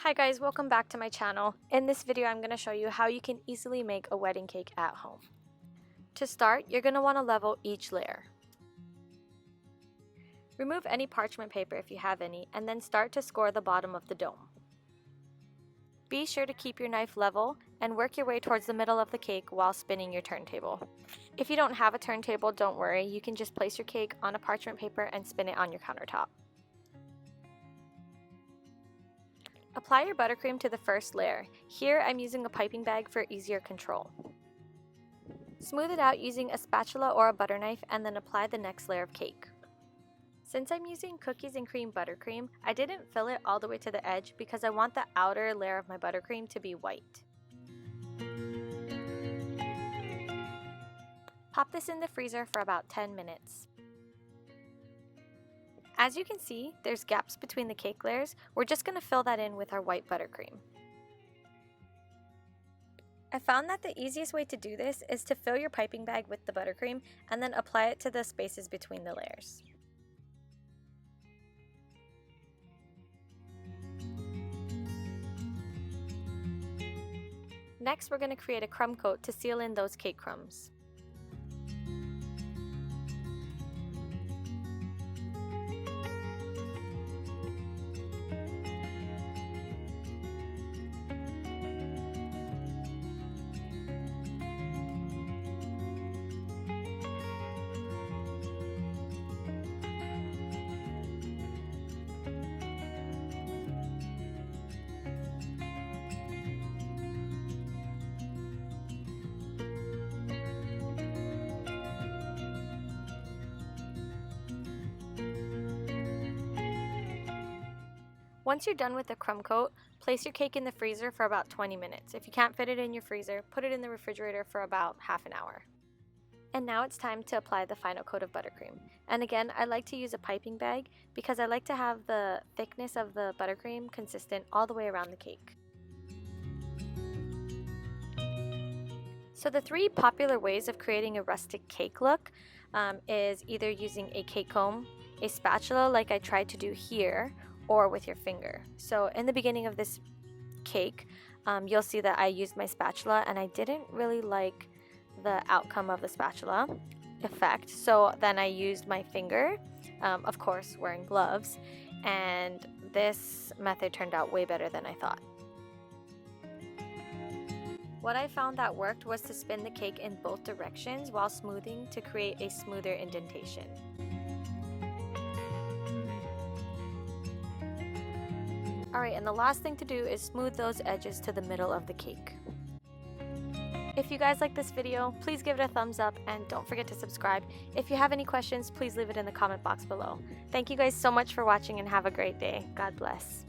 Hi guys, welcome back to my channel. In this video I'm going to show you how you can easily make a wedding cake at home. To start, you're going to want to level each layer. Remove any parchment paper if you have any, and then start to score the bottom of the dome. Be sure to keep your knife level and work your way towards the middle of the cake while spinning your turntable. If you don't have a turntable, don't worry, you can just place your cake on a parchment paper and spin it on your countertop. Apply your buttercream to the first layer. Here I'm using a piping bag for easier control. Smooth it out using a spatula or a butter knife and then apply the next layer of cake. Since I'm using cookies and cream buttercream, I didn't fill it all the way to the edge because I want the outer layer of my buttercream to be white. Pop this in the freezer for about 10 minutes. As you can see, there's gaps between the cake layers. We're just going to fill that in with our white buttercream. I found that the easiest way to do this is to fill your piping bag with the buttercream and then apply it to the spaces between the layers. Next, we're going to create a crumb coat to seal in those cake crumbs. Once you're done with the crumb coat, place your cake in the freezer for about 20 minutes. If you can't fit it in your freezer, put it in the refrigerator for about half an hour. And now it's time to apply the final coat of buttercream. And again, I like to use a piping bag because I like to have the thickness of the buttercream consistent all the way around the cake. So the three popular ways of creating a rustic cake look is either using a cake comb, a spatula like I tried to do here, or with your finger. So in the beginning of this cake, you'll see that I used my spatula and I didn't really like the outcome of the spatula effect. So then I used my finger, of course wearing gloves, and this method turned out way better than I thought. What I found that worked was to spin the cake in both directions while smoothing to create a smoother indentation. Alright, and the last thing to do is smooth those edges to the middle of the cake. If you guys like this video, please give it a thumbs up and don't forget to subscribe. If you have any questions, please leave it in the comment box below. Thank you guys so much for watching and have a great day. God bless.